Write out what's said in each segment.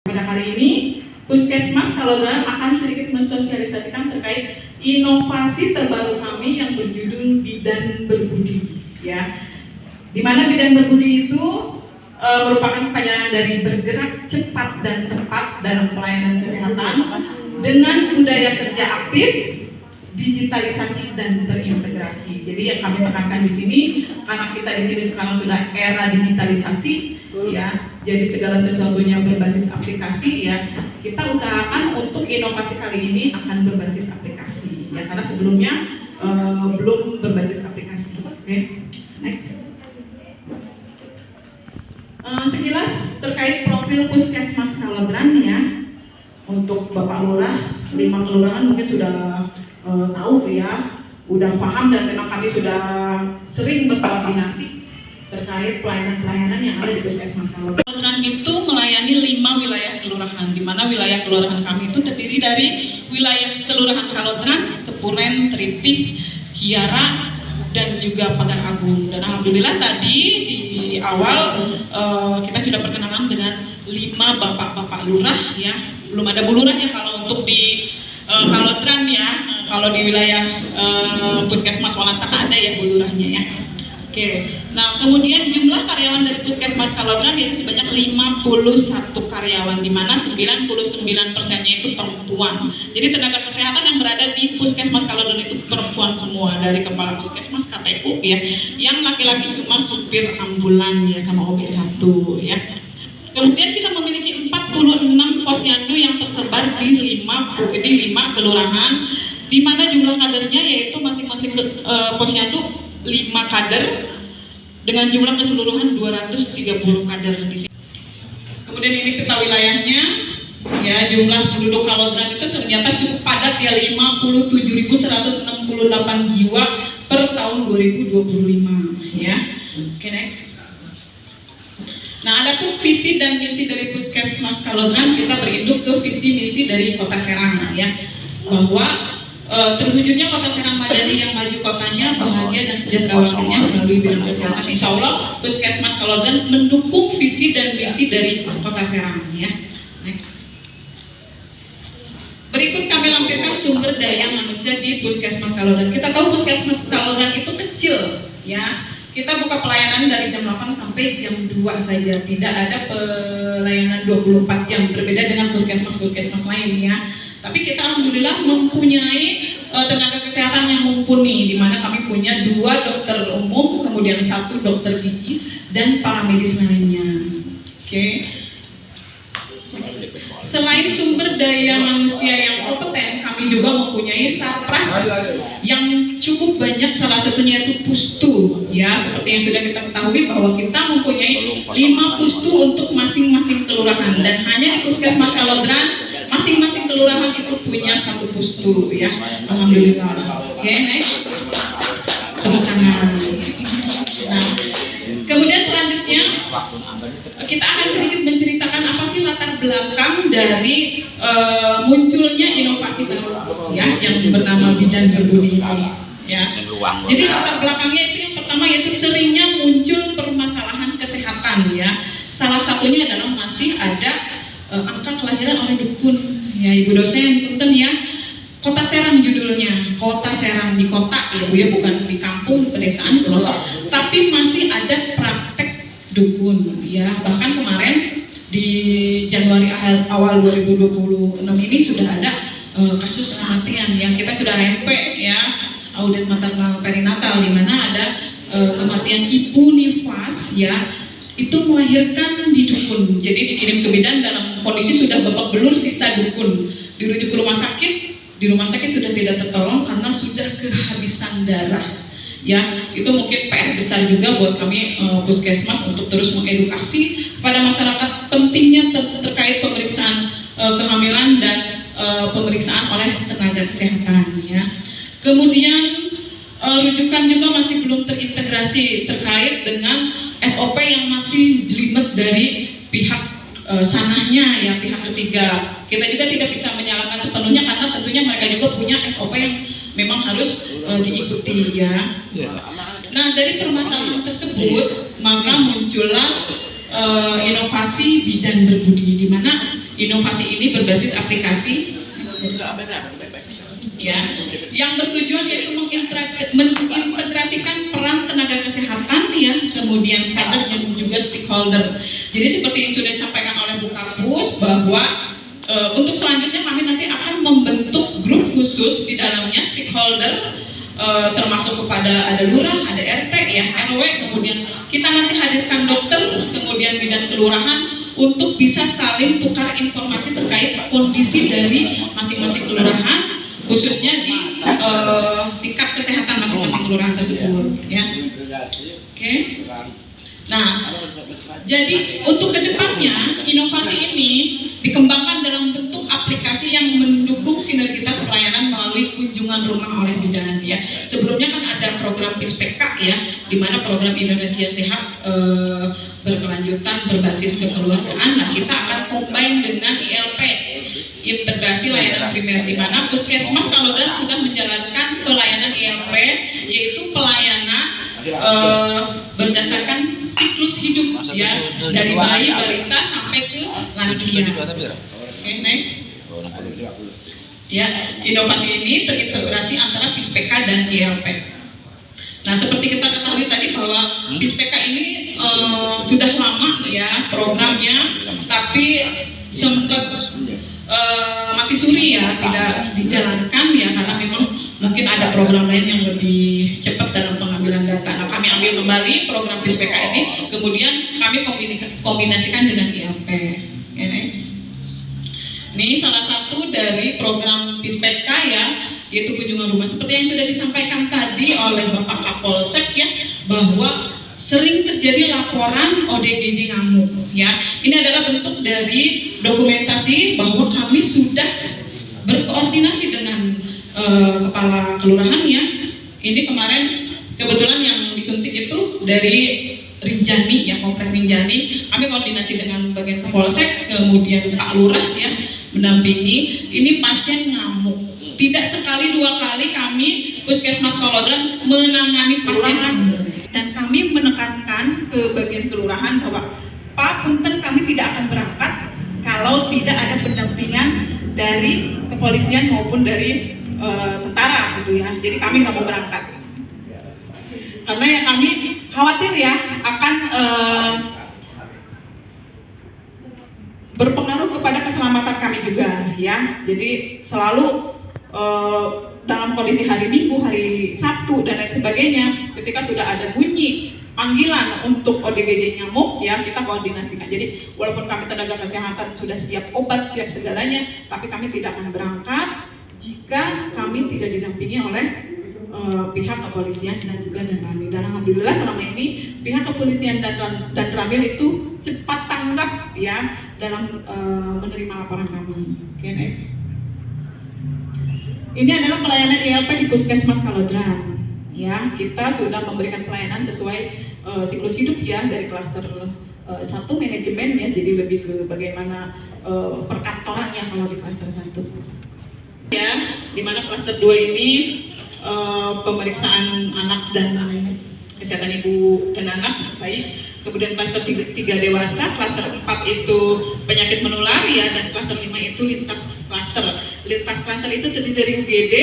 Pada kali ini, Puskesmas Kalodraan akan sedikit mensosialisasikan terkait inovasi terbaru kami yang berjudul Bidan Berbudi, ya. Di mana Bidan Berbudi itu merupakan kepanjangan dari bergerak cepat dan tepat dalam pelayanan kesehatan dengan budaya kerja aktif, digitalisasi dan terintegrasi. Jadi yang kami tekankan di sini, karena kita di sini sekarang sudah era digitalisasi, ya. Jadi segala sesuatunya berbasis aplikasi, ya. Kita usahakan untuk inovasi kali ini akan berbasis aplikasi, ya. Karena sebelumnya belum berbasis aplikasi. Oke, next. Sekilas terkait profil Puskesmas Kalodraan, ya. Untuk Bapak Lurah, 5 kelurahan mungkin sudah tahu, ya, udah paham dan memang kami sudah sering berkoordinasi terkait pelayanan-pelayanan yang ada di Puskesmas Kalodraan. Kalodraan itu melayani 5 wilayah kelurahan, di mana wilayah kelurahan kami itu terdiri dari wilayah Kelurahan Kalodraan, Kepuren, Tritih, Kiara, dan juga Pagar Agung. Dan alhamdulillah tadi di awal kita sudah perkenalan dengan 5 bapak-bapak lurah, ya. Belum ada bu lurah ya kalau untuk di Kalodraan, ya. Kalau di wilayah Puskesmas Walantaka ada ya bu lurahnya, ya. Oke. Nah, kemudian jumlah karyawan dari Puskesmas Kalodraan yaitu sebanyak 51 karyawan, di mana 99%-nya itu perempuan. Jadi tenaga kesehatan yang berada di Puskesmas Kalodraan itu perempuan semua, dari kepala puskesmas, KTU, ya. Yang laki-laki cuma supir ambulan, ya, sama OB1, ya. Kemudian kita memiliki 46 posyandu yang tersebar di 5 kelurahan, di mana jumlah kadernya yaitu masing-masing posyandu 5 kader dengan jumlah keseluruhan 230 kader di sini. Kemudian ini peta wilayahnya, ya. Jumlah penduduk Kalodraan itu ternyata cukup padat, ya, 57.168 jiwa per tahun 2025, ya. Oke, next. Nah, adapun visi dan misi dari Puskesmas Kalodraan, kita berinduk ke visi misi dari Kota Serang, ya, bahwa terwujudnya Kota Serang Madani yang maju kotanya, bahagia dan sejahtera warganya melalui bidang kesehatan. Insya Allah Puskesmas Kalodraan mendukung visi dan misi dari Kota Serang, ya. Next. Berikut kami lampirkan sumber daya manusia di Puskesmas Kalodraan. Kita tahu Puskesmas Kalodraan itu kecil, ya. Kita buka pelayanan dari jam 8 sampai jam 2 saja, tidak ada pelayanan 24 jam, berbeda dengan puskesmas-puskesmas lain, ya. Tapi kita alhamdulillah mempunyai tenaga kesehatan yang mumpuni, di mana kami punya 2 dokter umum, kemudian 1 dokter gigi dan para medis lainnya. Oke. Selain sumber daya manusia yang kompeten, kami juga mempunyai satras yang cukup banyak, salah satunya yaitu pustu, ya. Seperti yang sudah kita ketahui bahwa kita mempunyai 5 pustu untuk masing-masing kelurahan, dan hanya di Puskesmas Kalodraan masing-masing kelurahan itu punya 1 pustu, ya. Alhamdulillah. Oke, next. Tepuk tangan. Nah, kemudian selanjutnya kita akan sedikit menceritakan apa sih latar belakang dari munculnya inovasi baru, ya, yang bernama Bidan Berbudi, ya. Jadi latar belakangnya itu yang pertama yaitu seringnya muncul permasalahan kesehatan, ya. Salah satunya adalah masih ada angka kelahiran oleh dukun, ya. Ibu dosen punten, ya. Kota Serang judulnya, Kota Serang di kota, ya Bu, ya, bukan di kampung, di pedesaan, pelosok, tapi masih ada praktek dukun, ya. Bahkan kemarin di Januari awal 2026 ini sudah ada kasus kematian yang kita sudah MP, ya, audit maternal perinatal, di mana ada kematian ibu nifas, ya, itu melahirkan di dukun. Jadi dikirim ke bidan dalam kondisi sudah babak belur, sisa dukun, dirujuk ke rumah sakit. Di rumah sakit sudah tidak tertolong karena sudah kehabisan darah, ya. Itu mungkin PR besar juga buat kami Puskesmas untuk terus mengedukasi kepada masyarakat pentingnya terkait pemeriksaan kehamilan dan pemeriksaan oleh tenaga kesehatan, ya. Kemudian rujukan juga masih belum terintegrasi terkait dengan SOP yang masih jelimet dari pihak sananya, ya, pihak ketiga. Kita juga tidak bisa menyalahkan sepenuhnya karena tentunya mereka juga punya SOP yang memang harus diikuti, ya. Nah, dari permasalahan tersebut maka muncullah inovasi Bidan Berbudi, di mana Inovasi ini berbasis aplikasi ya, yang bertujuan yaitu mengintegrasikan peran tenaga kesehatan ya, kemudian kader dan juga stakeholder. Jadi seperti yang sudah disampaikan oleh Bu Kapus bahwa untuk selanjutnya kami nanti akan membentuk grup khusus di dalamnya stakeholder, termasuk kepada ada lurah, ada RT ya, RW, kemudian kita nanti hadirkan dokter, kemudian bidan kelurahan untuk bisa saling tukar informasi terkait kondisi dari masing-masing kelurahan, khususnya di tingkat kesehatan masing-masing kelurahan tersebut ya. Oke. Nah, jadi untuk kedepannya inovasi ini dikembangkan dalam bentuk aplikasi yang mendukung sinergitas pelayanan melalui kunjungan rumah oleh bidan ya. Sebelumnya kan ada program PISPK ya, di mana program Indonesia Sehat berkelanjutan berbasis kekeluargaan. Nah, kita akan combine dengan ILP, integrasi layanan primer, di mana Puskesmas Kalodan sudah menjalankan pelayanan ILP, yaitu pelayanan berdasarkan siklus hidup ya, dari bayi balita sampai ke lansia. Oke, next. Ya, inovasi ini terintegrasi antara PISPK dan ILP. Nah, seperti kita ketahui tadi bahwa PISPK ini sudah lama ya programnya, tapi sempat mati suri ya, tidak dijalankan ya, karena memang mungkin ada program lain yang lebih cepat dalam pengambilan data. Nah, kami ambil kembali program PISPK ini, kemudian kami kombinasikan dengan ILP. Okay, next. Ini salah satu dari program PISPK ya, yaitu kunjungan rumah. Seperti yang sudah disampaikan tadi oleh Bapak Kapolsek ya, bahwa sering terjadi laporan ODGJ ngamuk ya. Ini adalah bentuk dari dokumentasi bahwa kami sudah berkoordinasi dengan kepala kelurahan ya. Ini kemarin kebetulan yang disuntik itu dari Rinjani ya, Komplek Rinjani. Kami koordinasi dengan bagian Kapolsek, kemudian Pak Lurah ya mendampingi. Ini pasien ngamuk. Tidak sekali dua kali kami Puskesmas Kalodan menangani pasien ngamuk. Dan kami menekankan ke bagian kelurahan bahwa Pak Punten, kami tidak akan berangkat kalau tidak ada pendampingan dari kepolisian maupun dari tentara gitu ya. Jadi kami nggak mau berangkat karena ya kami khawatir ya akan berpengaruh kepada keselamatan kami juga ya. Jadi selalu dalam kondisi hari Minggu, hari Sabtu dan lain sebagainya, ketika sudah ada bunyi panggilan untuk ODGJ nyamuk ya, kita koordinasikan. Jadi walaupun kami tenaga kesehatan sudah siap obat, siap segalanya, tapi kami tidak akan berangkat jika kami tidak didampingi oleh pihak kepolisian dan juga Danramil. Dan alhamdulillah selama ini pihak kepolisian dan Danramil itu cepat tanggap ya dalam menerima laporan kami. Oke, next. Ini adalah pelayanan ILP di Puskesmas Kalodan. Ya, kita sudah memberikan pelayanan sesuai siklus hidup ya, dari klaster 1 manajemen ya, jadi lebih ke bagaimana perkantoran ya kalau di klaster 1. Ya, di mana klaster 2 ini pemeriksaan anak dan kesehatan ibu dan anak baik. Kemudian klaster 3 dewasa, klaster 4 itu penyakit menular ya, dan klaster 5 itu lintas klaster. Lintas klaster itu terdiri dari UGD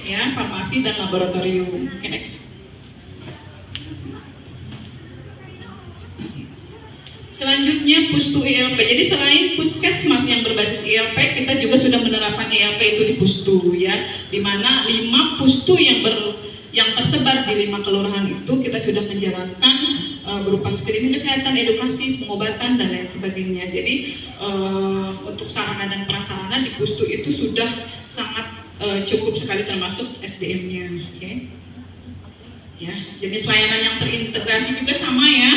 ya, farmasi dan laboratorium. Oke, next. Selanjutnya Pustu ILP. Jadi selain Puskesmas yang berbasis ILP, kita juga sudah menerapkan ILP itu di Pustu ya, di mana 5 Pustu yang tersebar di 5 kelurahan itu kita sudah menjalankan berupa screening kesehatan, edukasi, pengobatan dan lain sebagainya. Jadi untuk sarana dan prasarana di Pustu itu sudah sangat cukup sekali, termasuk SDM-nya. Okay. Ya, jenis layanan yang terintegrasi juga sama ya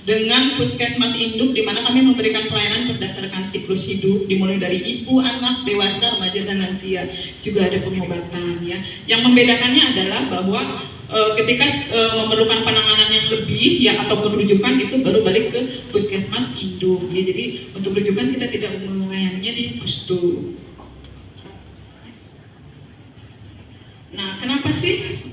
dengan Puskesmas Induk, di mana kami memberikan pelayanan berdasarkan siklus hidup, dimulai dari ibu, anak, dewasa, remaja dan lansia. Juga ada pengobatan ya. Yang membedakannya adalah bahwa ketika memerlukan penanganan yang lebih ya ataupun rujukan, itu baru balik ke Puskesmas Induk ya. Jadi untuk rujukan kita tidak melayaninya di Pustu. Nah, kenapa sih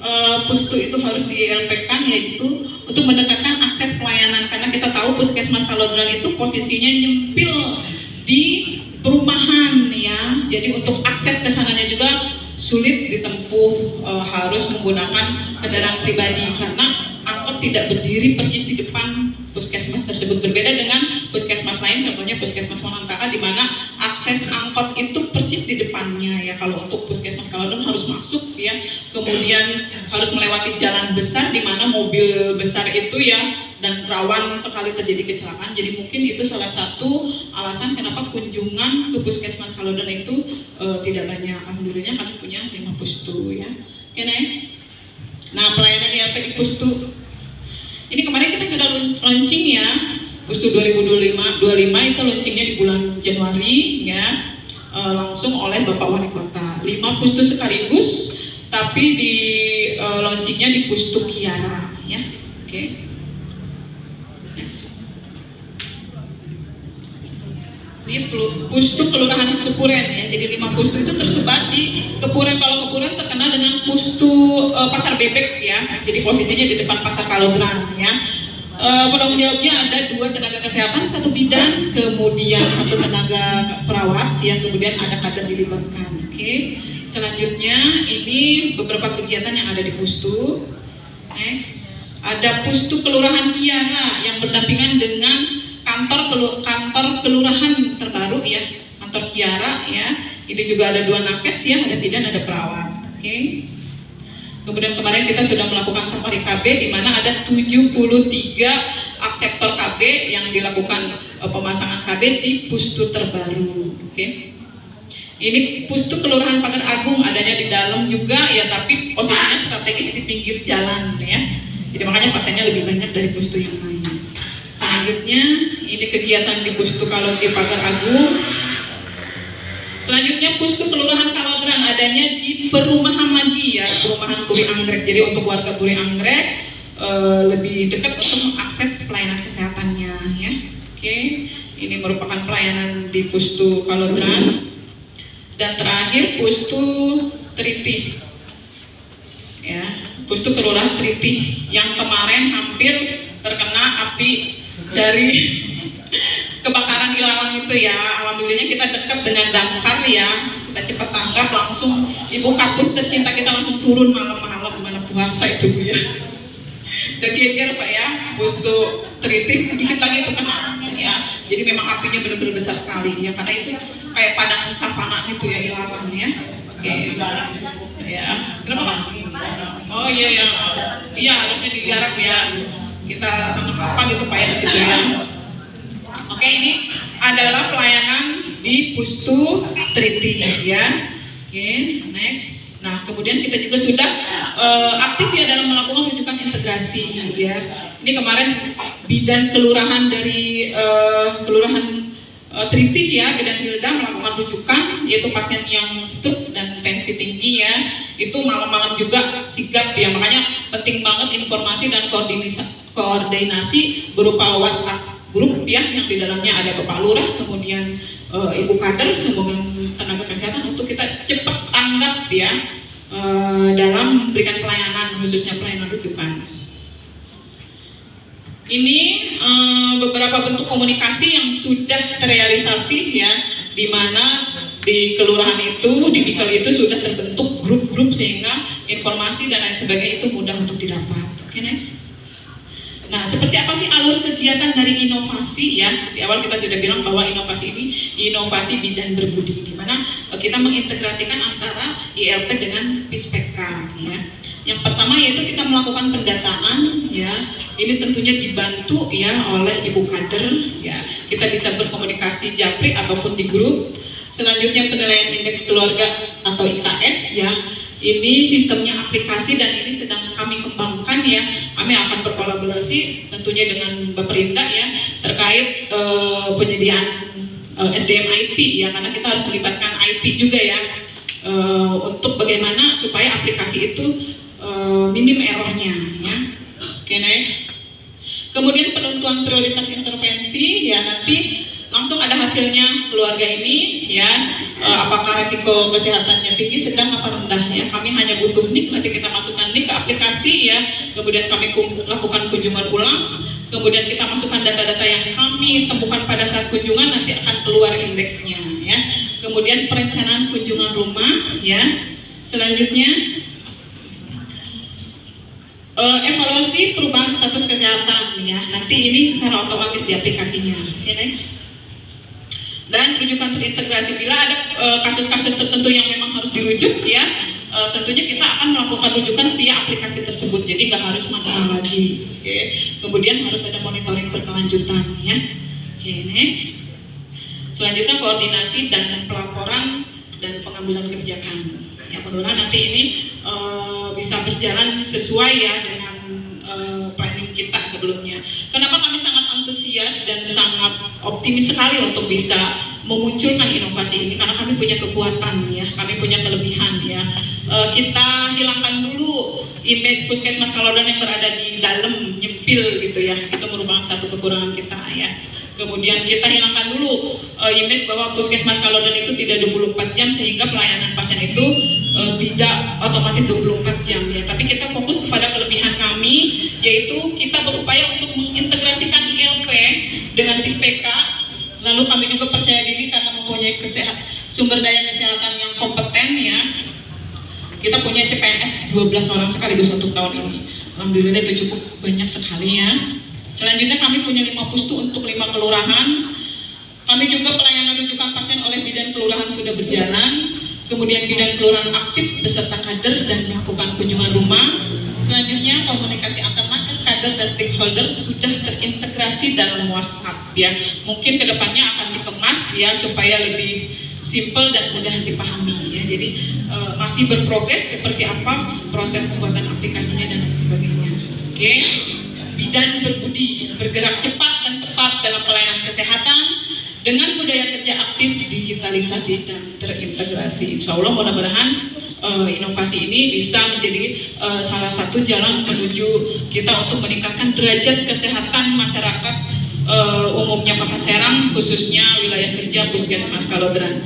Pustu itu harus di-ILP-kan? Yaitu untuk mendekatkan akses pelayanan, karena kita tahu Puskesmas Kalodan itu posisinya nyempil di perumahan ya. Jadi untuk akses ke sananya juga sulit ditempuh, harus menggunakan kendaraan pribadi karena angkot tidak berdiri persis di depan puskesmas tersebut. Berbeda dengan puskesmas lain, contohnya puskesmas Monantaka, di mana akses angkot itu persis di depannya ya. Kalau untuk puskesmas Kalodon harus masuk ya, kemudian harus melewati jalan besar di mana mobil besar itu ya, dan rawan sekali terjadi kecelakaan. Jadi mungkin itu salah satu alasan kenapa kunjungan ke puskesmas Kalodon itu tidak banyak. Alhamdulillahnya kami punya 5 pustu ya. Oke, next. Nah, pelayanan IRP di pustu ini kemarin kita sudah launching ya. Pustu 2025 itu launchingnya di bulan Januari ya, langsung oleh Bapak Wali Kota. 5 pustu sekaligus, tapi di launchingnya di Pustu Kiara ya. Oke. Next. Ini pustu Kelurahan Kepuren ya. Jadi 5 pustu itu tersebar di Kepuren. Kalau Kepuren terkenal dengan pustu pasar bebek ya. Jadi posisinya di depan pasar Kalodran ya. Penanggung jawabnya ada 2 tenaga kesehatan, 1 bidan, kemudian 1 tenaga perawat yang kemudian ada kader dilibatkan. Oke. Selanjutnya ini beberapa kegiatan yang ada di pustu. Next, ada pustu Kelurahan Kiara yang berdampingan dengan kantor kelurahan terbaru ya, kantor Kiara ya. Ini juga ada 2 nakes ya, ada bidan, ada perawat. Oke. Kemudian kemarin kita sudah melakukan safari KB di mana ada 73 akseptor KB yang dilakukan pemasangan KB di pustu terbaru. Oke. Ini pustu Kelurahan Pagar Agung, adanya di dalam juga ya, tapi posisinya strategis di pinggir jalan ya. Jadi makanya pasiennya lebih banyak dari pustu yang lain. Selanjutnya ini kegiatan di pustu kalau di Pagar Agung. Selanjutnya pustu Kelurahan Kalodran adanya di Perumahan lagi ya, Perumahan Puri Anggrek. Jadi untuk warga Puri Anggrek lebih dekat untuk mengakses pelayanan kesehatannya ya. Oke, ini merupakan pelayanan di pustu Kalodran. Dan terakhir pustu Tritih ya, pustu Kelurahan Tritih yang kemarin hampir terkena api dari kebakaran ilalang itu ya. Alhamdulillahnya kita dekat dengan damkar ya, kita cepat tanggap, langsung Ibu Kapus tercinta kita langsung turun malam-malam mana puasa itu Bu ya. Dan geger Pak ya, pustu Tritih sedikit lagi itu kena ya. Jadi memang apinya benar-benar besar sekali ya, karena itu kayak padang savana itu ya ilalang ya. Oke. Ya. Kenapa Pak? Oh iya ya. Iya harusnya digarap ya. Kita tanam apa gitu Pak ya di situ ya. Oke, ini adalah pelayanan di pustu Tritih ya. Oke, next. Nah, kemudian kita juga sudah aktif ya dalam melakukan rujukan integrasi ya. Ini kemarin bidan kelurahan dari kelurahan Tritih ya, bidan Hilda melakukan rujukan, yaitu pasien yang stroke dan tensi tinggi ya. Itu malam-malam juga sigap ya, makanya penting banget informasi dan koordinasi berupa WhatsApp grup ya, yang di dalamnya ada Bapak Lurah, kemudian Ibu Kader, semoga tenaga kesehatan untuk kita cepat tanggap ya dalam memberikan pelayanan, khususnya pelayanan rujukan. Ini beberapa bentuk komunikasi yang sudah terrealisasi ya, di mana di kelurahan itu, di Bikel itu sudah terbentuk grup-grup sehingga informasi dan lain sebagainya itu mudah untuk didapat. Oke, next. Nah, seperti apa sih alur kegiatan dari inovasi ya? Di awal kita sudah bilang bahwa inovasi ini inovasi bidan berbudi, di mana kita mengintegrasikan antara IRP dengan PISPK ya. Yang pertama yaitu kita melakukan pendataan ya. Ini tentunya dibantu ya oleh Ibu Kader ya. Kita bisa berkomunikasi japri ataupun di grup. Selanjutnya penilaian indeks keluarga atau IKS ya. Ini sistemnya aplikasi dan ini sedang kami kembangkan ya. Kami akan berkolaborasi tentunya dengan Baperinda ya terkait penyediaan SDM IT ya, karena kita harus melibatkan IT juga ya untuk bagaimana supaya aplikasi itu minim errornya ya. Oke, next. Kemudian penentuan prioritas intervensi ya, nanti langsung ada hasilnya keluarga ini ya, apakah resiko kesehatannya tinggi, sedang apa rendah ya. Kami hanya butuh NIK, nanti kita masukkan NIK ke aplikasi ya, kemudian kami lakukan kunjungan ulang, kemudian kita masukkan data-data yang kami temukan pada saat kunjungan, nanti akan keluar indeksnya ya. kemudian perencanaan kunjungan rumah, ya. Selanjutnya evaluasi perubahan status kesehatan, ya. Nanti ini secara otomatis di aplikasinya. Oke, next. Dan rujukan terintegrasi bila ada kasus-kasus tertentu yang memang harus dirujuk, ya. Tentunya kita akan melakukan rujukan via aplikasi tersebut, jadi nggak harus manual lagi. Oke. Kemudian harus ada monitoring berkelanjutan, ya. Oke, next. Selanjutnya koordinasi dan pelaporan dan pengambilan kebijakan. Ya, mudah-mudahan nanti ini bisa berjalan sesuai, ya, dengan planning kita sebelumnya. Kenapa kami sangat antusias dan sangat optimis sekali untuk bisa memunculkan inovasi ini, karena kami punya kekuatan, ya, kami punya kelebihan, ya. Kita hilangkan dulu image Puskesmas Kalodan yang berada di dalam nyempil gitu, ya. Itu merupakan satu kekurangan kita, ya. Kemudian kita hilangkan dulu image bahwa Puskesmas Kalodan itu tidak 24 jam sehingga pelayanan pasien itu tidak otomatis 24 jam, ya. Tapi kita fokus kepada kelebihan kami, yaitu kita berupaya untuk mengintegrasikan ILP dengan PISPK. Lalu kami juga percaya diri karena mempunyai sumber daya kesehatan yang kompeten, ya. Kita punya CPNS 12 orang sekaligus untuk tahun ini. Alhamdulillah itu cukup banyak sekali, ya. Selanjutnya kami punya 5 pustu untuk 5 kelurahan. Kami juga pelayanan rujukan pasien oleh bidan kelurahan sudah berjalan. Kemudian bidan kelurahan aktif beserta kader dan melakukan kunjungan rumah. Selanjutnya komunikasi antar nakes, kader dan stakeholder sudah terintegrasi dalam WhatsApp, ya. Mungkin kedepannya akan dikemas, ya, supaya lebih simple dan mudah dipahami, ya. Jadi masih berprogres seperti apa proses pembuatan aplikasinya dan lain sebagainya. Oke. Bidan berbudi, bergerak cepat dan tepat dalam pelayanan kesehatan dengan budaya kerja aktif, digitalisasi dan terintegrasi. Insya Allah mudah-mudahan inovasi ini bisa menjadi salah satu jalan menuju kita untuk meningkatkan derajat kesehatan masyarakat umumnya Kota Serang, khususnya wilayah kerja Puskesmas Kalodan.